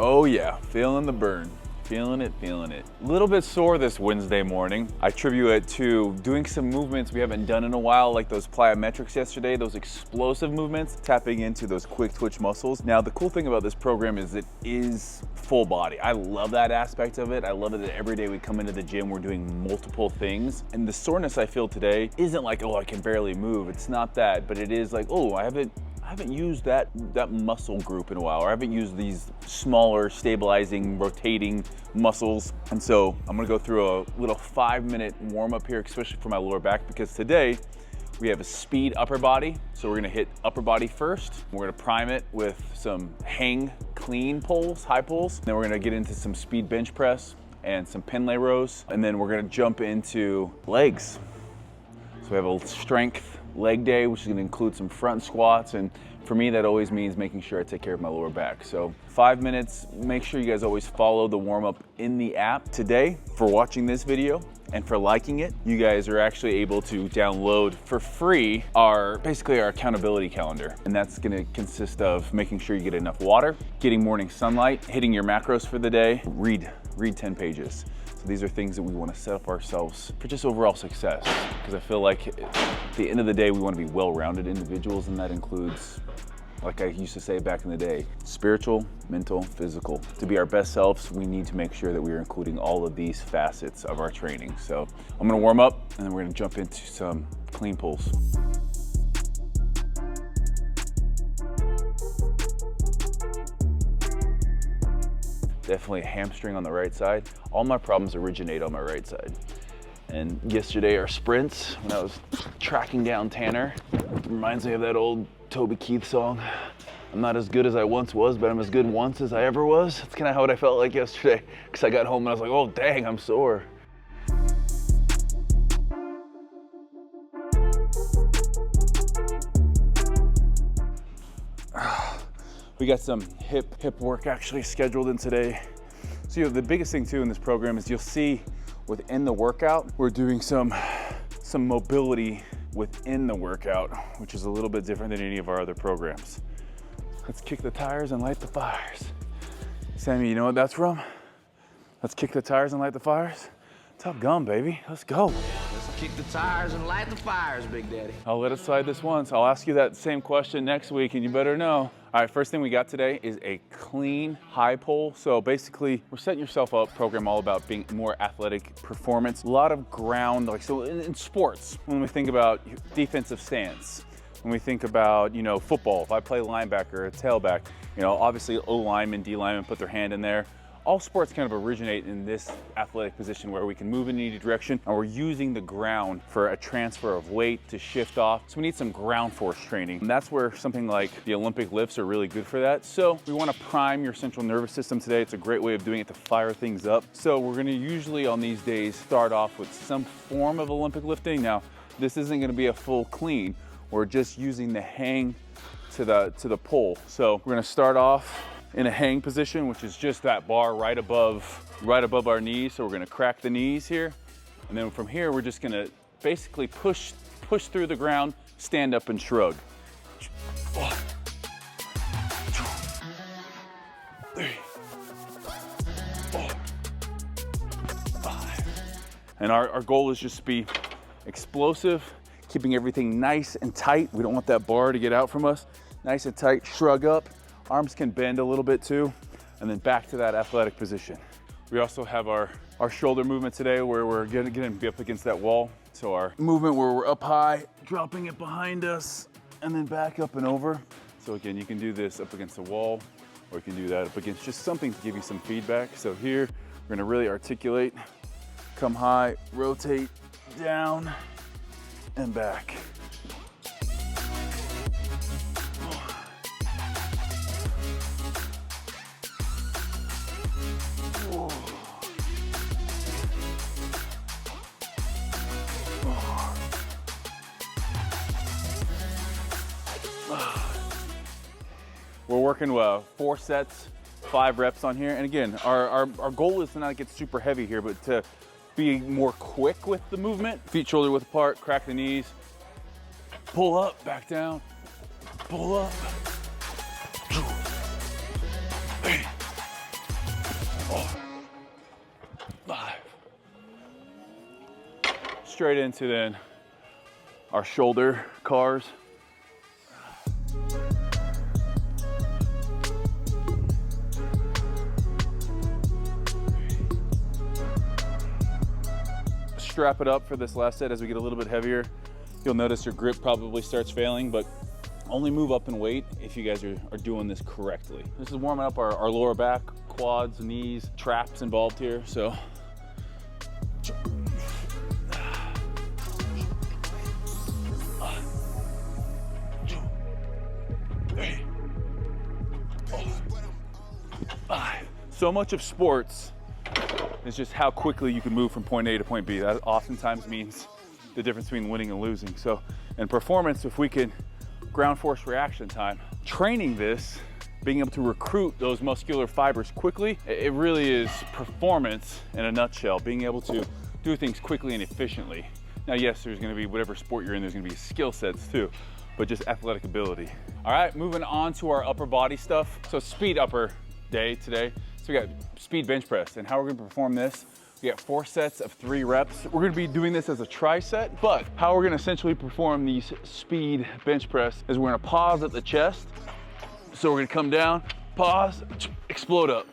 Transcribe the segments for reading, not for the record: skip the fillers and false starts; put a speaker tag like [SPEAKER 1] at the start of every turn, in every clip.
[SPEAKER 1] Oh yeah, feeling the burn. Feeling it, feeling it. A little bit sore this Wednesday morning. I attribute it to doing some movements we haven't done in a while, like those plyometrics yesterday, those explosive movements, tapping into those quick twitch muscles. Now, the cool thing about this program is it is full body. I love that aspect of it. I love it that every day we come into the gym, we're doing multiple things. And the soreness I feel today isn't like, oh, I can barely move. It's not that, but it is like, oh, I haven't used that muscle group in a while, or I haven't used these smaller, stabilizing, rotating muscles. And so I'm gonna go through a little 5-minute warm up here, especially for my lower back, because today we have a speed upper body. So we're gonna hit upper body first. We're gonna prime it with some hang clean pulls, high pulls. Then we're gonna get into some speed bench press and some pin lay rows. And then we're gonna jump into legs. So we have a strength leg day, which is gonna include some front squats. And for me, that always means making sure I take care of my lower back. So 5 minutes, make sure you guys always follow the warm up in the app. Today, for watching this video and for liking it, you guys are actually able to download for free basically our accountability calendar. And that's gonna consist of making sure you get enough water, getting morning sunlight, hitting your macros for the day, read 10 pages. These are things that we want to set up ourselves for just overall success, because I feel like at the end of the day, we want to be well-rounded individuals, and that includes, like I used to say back in the day, spiritual, mental, physical. To be our best selves, we need to make sure that we are including all of these facets of our training. So I'm going to warm up, and then we're going to jump into some clean pulls. Definitely a hamstring on the right side. All my problems originate on my right side. And yesterday, our sprints, when I was tracking down Tanner, it reminds me of that old Toby Keith song. I'm not as good as I once was, but I'm as good once as I ever was. That's kind of what I felt like yesterday, because I got home and I was like, oh dang, I'm sore. We got some hip work actually scheduled in today. So the biggest thing too in this program is you'll see within the workout, we're doing some mobility within the workout, which is a little bit different than any of our other programs. Let's kick the tires and light the fires. Sammy, you know what that's from? Let's kick the tires and light the fires. Top Gun, baby, let's go.
[SPEAKER 2] Let's kick the tires and light the fires, Big Daddy.
[SPEAKER 1] I'll let it slide this once. I'll ask you that same question next week, and you better know. All right, first thing we got today is a clean high pull. So basically, we're setting yourself up, program all about being more athletic performance. A lot of ground, like so in sports, when we think about defensive stance, when we think about, football, if I play linebacker or tailback, obviously O lineman, D lineman put their hand in there. All sports kind of originate in this athletic position where we can move in any direction, and we're using the ground for a transfer of weight to shift off. So we need some ground force training. And that's where something like the Olympic lifts are really good for that. So we want to prime your central nervous system today. It's a great way of doing it to fire things up. So we're going to usually on these days start off with some form of Olympic lifting. Now, this isn't going to be a full clean. We're just using the hang to the pull. So we're going to start off in a hang position, which is just that bar right above our knees. So we're gonna crack the knees here. And then from here, we're just gonna basically push through the ground, stand up and shrug. 1, 2, 3, 4, 5. And our goal is just to be explosive, keeping everything nice and tight. We don't want that bar to get out from us. Nice and tight, shrug up. Arms can bend a little bit too, and then back to that athletic position. We also have our shoulder movement today where we're gonna be up against that wall. So our movement where we're up high, dropping it behind us, and then back up and over. So again, you can do this up against the wall, or you can do that up against just something to give you some feedback. So here, we're gonna really articulate, come high, rotate down, and back. We're working 4 sets, 5 reps on here. And again, our goal is to not get super heavy here, but to be more quick with the movement. Feet shoulder width apart, crack the knees, pull up, back down, pull up. 2, 3, 5. Straight into then our shoulder cars. Strap it up for this last set as we get a little bit heavier. You'll notice your grip probably starts failing, but only move up in weight if you guys are doing this correctly. This is warming up our lower back, quads, knees, traps involved here, so. 3, 4, 5. So much of sports is just how quickly you can move from point A to point B. That oftentimes means the difference between winning and losing. So in performance, if we can ground force reaction time, training this, being able to recruit those muscular fibers quickly, it really is performance in a nutshell, being able to do things quickly and efficiently. Now, yes, there's gonna be whatever sport you're in, there's gonna be skill sets too, but just athletic ability. All right, moving on to our upper body stuff. So speed upper day today. So we got speed bench press, and how we're gonna perform this, we got 4 sets of 3 reps. We're gonna be doing this as a tri-set, but how we're gonna essentially perform these speed bench press is we're gonna pause at the chest. So we're gonna come down, pause, explode up.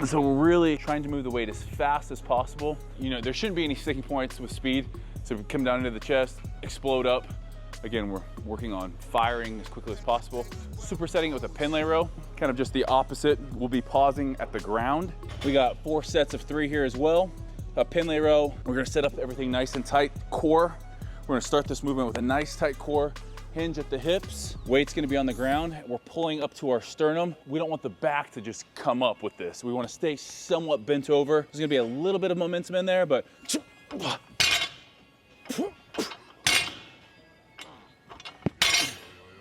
[SPEAKER 1] So we're really trying to move the weight as fast as possible. You know, there shouldn't be any sticking points with speed. So we come down into the chest, explode up. Again, we're working on firing as quickly as possible. Supersetting it with a Pendlay row, kind of just the opposite. We'll be pausing at the ground. We got 4 sets of 3 here as well. A Pendlay row, we're gonna set up everything nice and tight. Core, we're gonna start this movement with a nice tight core. Hinge at the hips, weight's gonna be on the ground. We're pulling up to our sternum. We don't want the back to just come up with this. We wanna stay somewhat bent over. There's gonna be a little bit of momentum in there, but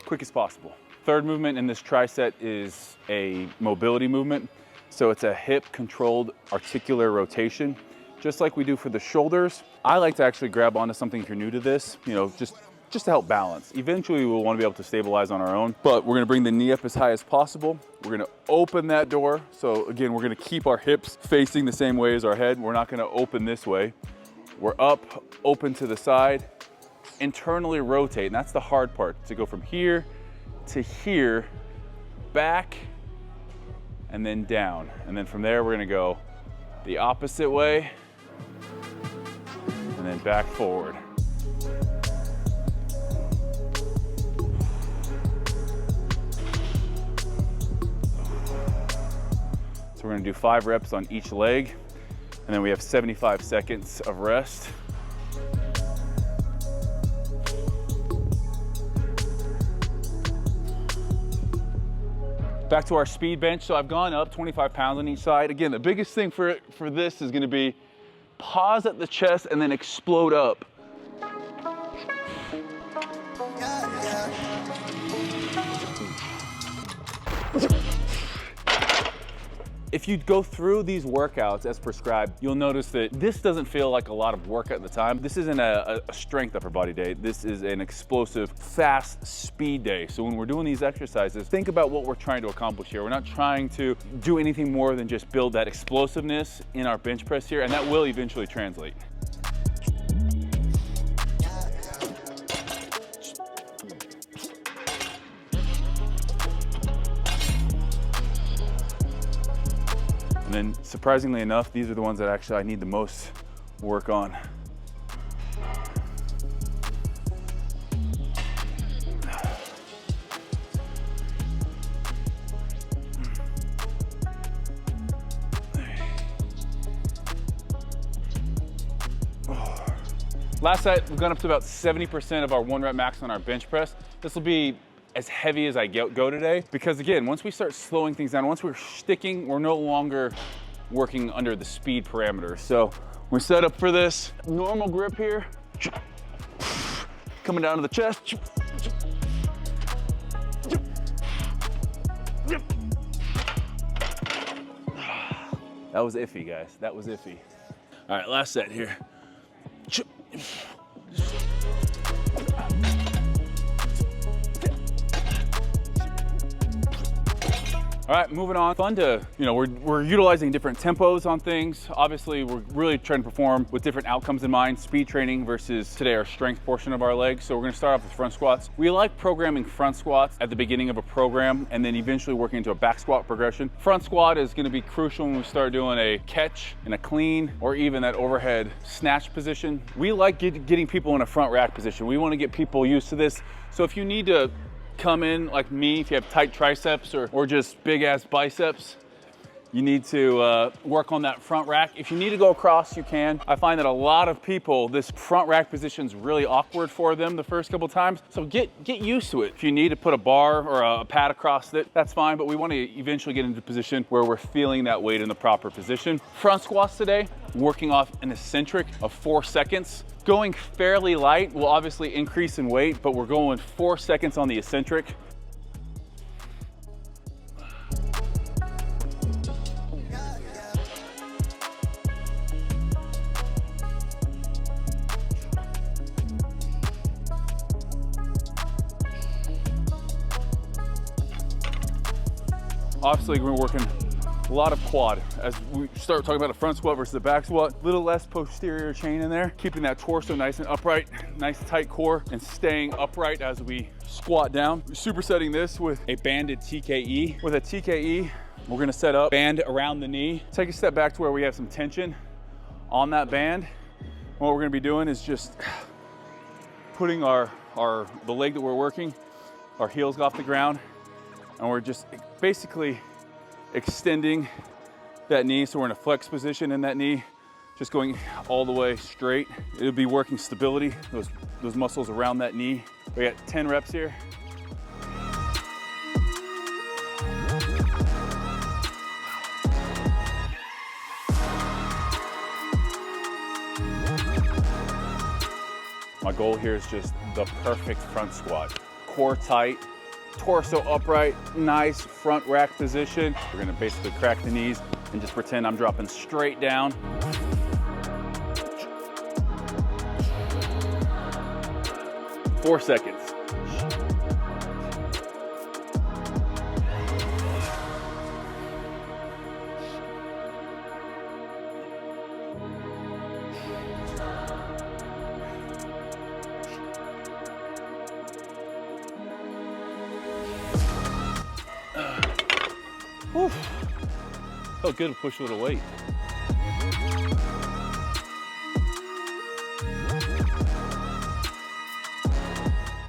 [SPEAKER 1] quick as possible. Third movement in this tri-set is a mobility movement. So it's a hip controlled articular rotation, just like we do for the shoulders. I like to actually grab onto something if you're new to this, you know, just to help balance. Eventually we'll want to be able to stabilize on our own, but we're gonna bring the knee up as high as possible. We're gonna open that door. So again, we're gonna keep our hips facing the same way as our head. We're not gonna open this way. We're up, open to the side, internally rotate, and that's the hard part, to go from here to here, back, and then down. And then from there, we're gonna go the opposite way, and then back forward. So we're gonna do 5 reps on each leg, and then we have 75 seconds of rest. Back to our speed bench. So I've gone up 25 pounds on each side. Again, the biggest thing for this is gonna be pause at the chest and then explode up. If you go through these workouts as prescribed, you'll notice that this doesn't feel like a lot of work at the time. This isn't a strength upper body day. This is an explosive, fast speed day. So when we're doing these exercises, think about what we're trying to accomplish here. We're not trying to do anything more than just build that explosiveness in our bench press here, and that will eventually translate. And then surprisingly enough, these are the ones that actually I need the most work on. Last set, we've gone up to about 70% of our 1 rep max on our bench press. This will be as heavy as I go today, because again, once we start slowing things down, once we're sticking, we're no longer working under the speed parameters. So we're set up for this normal grip here, coming down to the chest. That was iffy, guys. That was iffy. All right, last set here. All right, moving on. Fun to, we're utilizing different tempos on things. Obviously, we're really trying to perform with different outcomes in mind, speed training versus today our strength portion of our legs. So we're gonna start off with front squats. We like programming front squats at the beginning of a program and then eventually working into a back squat progression. Front squat is gonna be crucial when we start doing a catch and a clean or even that overhead snatch position. We like getting people in a front rack position. We wanna get people used to this. So if you need to come in like me, if you have tight triceps or just big ass biceps, you need to work on that front rack. If you need to go across, you can. I find that a lot of people, this front rack position is really awkward for them the first couple times. So get used to it. If you need to put a bar or a pad across it, that's fine, but we want to eventually get into a position where we're feeling that weight in the proper position. Front squats today, working off an eccentric of 4 seconds. Going fairly light will obviously increase in weight, but we're going 4 seconds on the eccentric. Obviously, we're working a lot of quad. As we start talking about a front squat versus a back squat, a little less posterior chain in there, keeping that torso nice and upright, nice tight core, and staying upright as we squat down. We're supersetting this with a banded TKE. With a TKE, we're gonna set up band around the knee, take a step back to where we have some tension on that band. What we're gonna be doing is just putting the leg that we're working, our heels off the ground, and we're just basically extending that knee. So we're in a flex position in that knee, just going all the way straight. It'll be working stability, those muscles around that knee. We got 10 reps here. My goal here is just the perfect front squat. Core tight, torso upright, nice front rack position. We're gonna basically crack the knees and just pretend I'm dropping straight down. Four seconds. Whew. Felt good to push a little weight.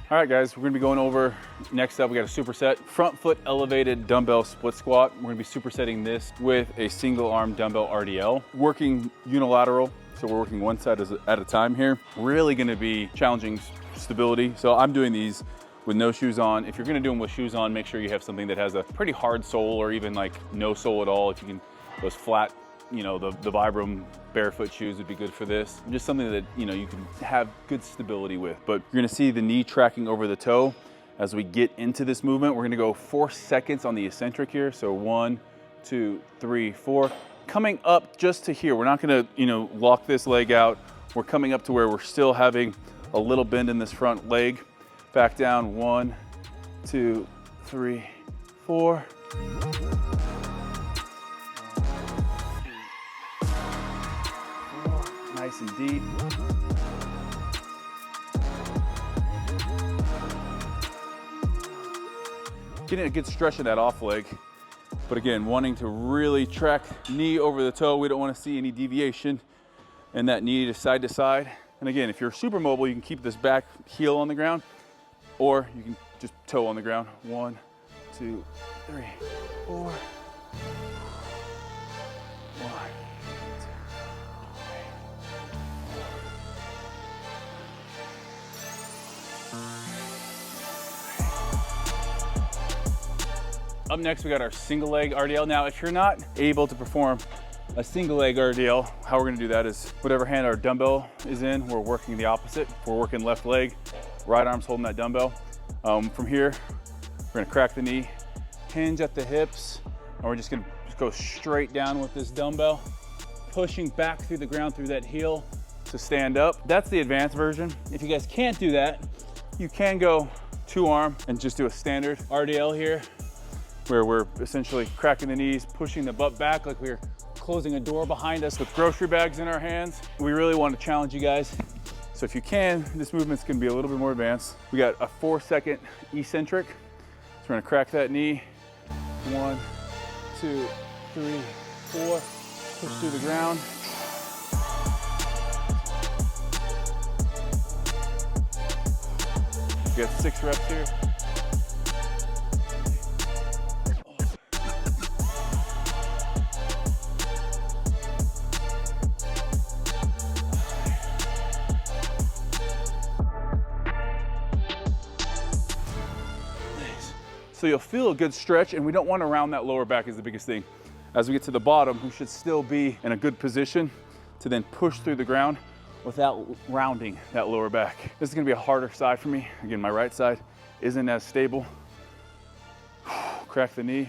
[SPEAKER 1] All right, guys, we're gonna be going over, next up, we got a superset. Front foot elevated dumbbell split squat. We're gonna be supersetting this with a single arm dumbbell RDL. Working unilateral, so we're working one side at a time here. Really gonna be challenging stability. So I'm doing these with no shoes on. If you're gonna do them with shoes on, make sure you have something that has a pretty hard sole or even like no sole at all. If you can, those flat, the Vibram barefoot shoes would be good for this. Just something that, you can have good stability with. But you're gonna see the knee tracking over the toe. As we get into this movement, we're gonna go 4 seconds on the eccentric here. So 1, 2, 3, 4. Coming up just to here. We're not gonna, lock this leg out. We're coming up to where we're still having a little bend in this front leg. Back down, 1, 2, 3, 4. Nice and deep. Getting a good stretch of that off leg. But again, wanting to really track knee over the toe. We don't want to see any deviation in that knee to side. And again, if you're super mobile, you can keep this back heel on the ground, or you can just toe on the ground. 1, 2, 3, 4. 1, 2, 3. Up next, we got our single leg RDL. Now, if you're not able to perform a single leg RDL, how we're gonna do that is whatever hand our dumbbell is in, we're working the opposite. If we're working left leg, right arm's holding that dumbbell. From here, we're gonna crack the knee, hinge at the hips, and we're just gonna go straight down with this dumbbell, pushing back through the ground through that heel to stand up. That's the advanced version. If you guys can't do that, you can go 2 arm and just do a standard RDL here. where we're essentially cracking the knees, pushing the butt back like we're closing a door behind us with grocery bags in our hands. We really want to challenge you guys. So if you can, this movement's gonna be a little bit more advanced. We got a 4-second eccentric. So we're gonna crack that knee. 1, 2, 3, 4. Push through the ground. We got 6 reps here. So you'll feel a good stretch, and we don't want to round that lower back is the biggest thing. As we get to the bottom, we should still be in a good position to then push through the ground without rounding that lower back. This is gonna be a harder side for me. Again, my right side isn't as stable. Crack the knee.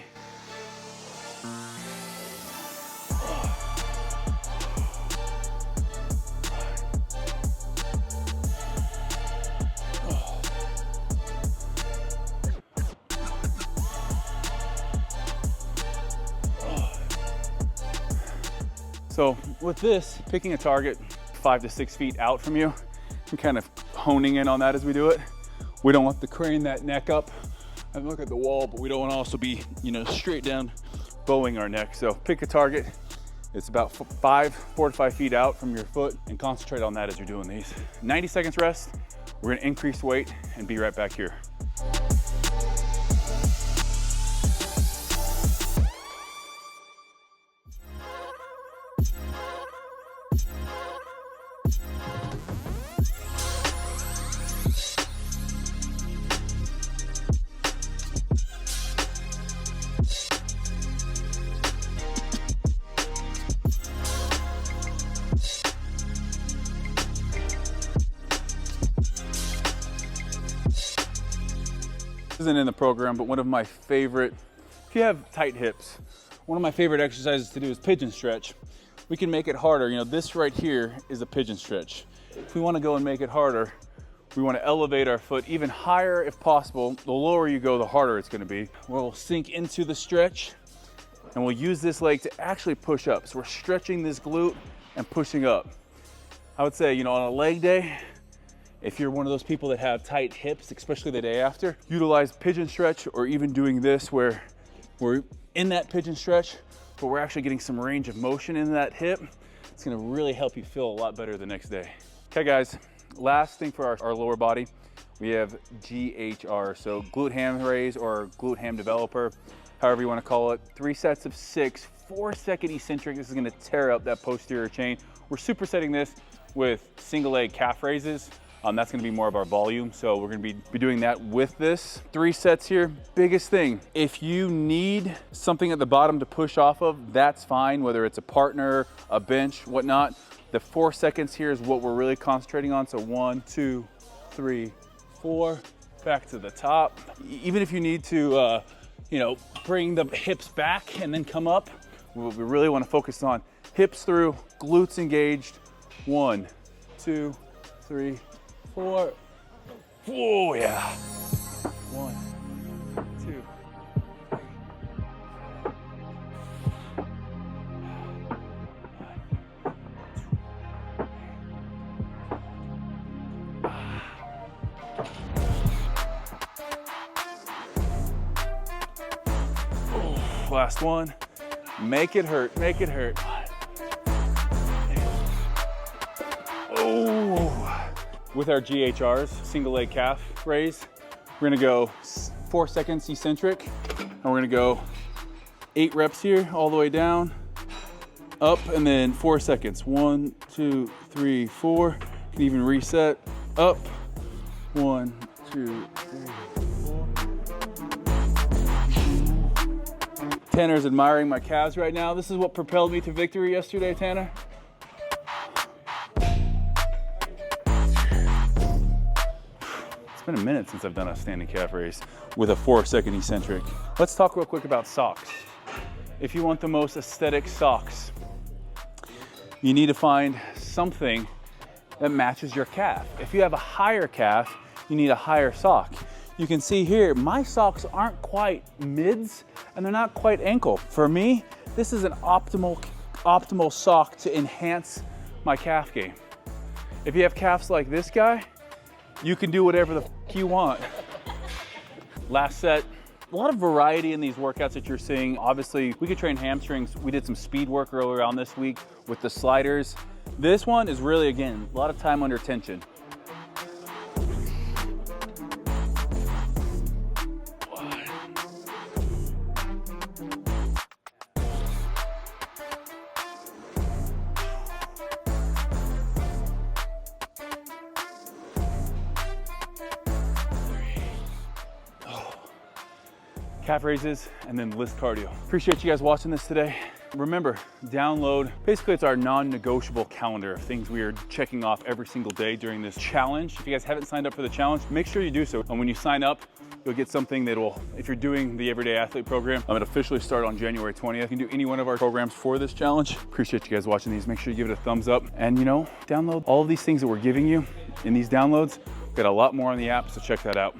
[SPEAKER 1] So with this, picking a target 5 to 6 feet out from you, and kind of honing in on that as we do it. We don't want to crane that neck up and look at the wall, but we don't want to also be, straight down, bowing our neck. So pick a target. It's about 4 to 5 feet out from your foot, and concentrate on that as you're doing these. 90 seconds rest. We're gonna increase weight and be right back here. Isn't in the program, but one of my favorite, if you have tight hips, one of my favorite exercises to do is pigeon stretch. We can make it harder. This right here is a pigeon stretch. If we want to go and make it harder, we want to elevate our foot even higher if possible. The lower you go, the harder it's going to be. We'll sink into the stretch, and we'll use this leg to actually push up. So we're stretching this glute and pushing up. I would say, on a leg day, if you're one of those people that have tight hips, especially the day after, utilize pigeon stretch, or even doing this where we're in that pigeon stretch, but we're actually getting some range of motion in that hip. It's gonna really help you feel a lot better the next day. Okay guys, last thing for our lower body, we have GHR, so glute ham raise or glute ham developer, however you wanna call it. 3 sets of 6, 4-second eccentric. This is gonna tear up that posterior chain. We're supersetting this with single leg calf raises. That's gonna be more of our volume, so we're gonna be doing that with this. 3 sets here. Biggest thing, if you need something at the bottom to push off of, that's fine, whether it's a partner, a bench, whatnot. The 4 seconds here is what we're really concentrating on. So 1, 2, 3, 4, back to the top. Even if you need to, bring the hips back and then come up, we really wanna focus on hips through, glutes engaged. 1, 2, 3, 4. Oh yeah. 1, 2, 3. Last one. Make it hurt. Make it hurt. Oh. With our GHRs, single leg calf raise, we're gonna go 4 seconds eccentric, and we're gonna go 8 reps here, all the way down, up, and then 4 seconds. 1, 2, 3, 4. You can even reset, up. 1, 2, 3, 4. Tanner's admiring my calves right now. This is what propelled me to victory yesterday, Tanner. It's been a minute since I've done a standing calf raise with a 4-second eccentric. Let's talk real quick about socks. If you want the most aesthetic socks, you need to find something that matches your calf. If you have a higher calf, you need a higher sock. you can see here, my socks aren't quite mids and they're not quite ankle. For me, this is an optimal sock to enhance my calf game. If you have calves like this guy, you can do whatever the f you want. Last set. A lot of variety in these workouts that you're seeing. Obviously, we could train hamstrings. We did some speed work earlier on this week with the sliders. This one is really, again, a lot of time under tension. Calf raises, and then LISS Cardio. Appreciate you guys watching this today. Remember, download, basically it's our non-negotiable calendar of things we are checking off every single day during this challenge. If you guys haven't signed up for the challenge, make sure you do so. And when you sign up, you'll get something that will, if you're doing the Everyday Athlete program, it officially start on January 20th. You can do any one of our programs for this challenge. Appreciate you guys watching these. Make sure you give it a thumbs up. And you know, download all of these things that we're giving you in these downloads. We've got a lot more on the app, so check that out.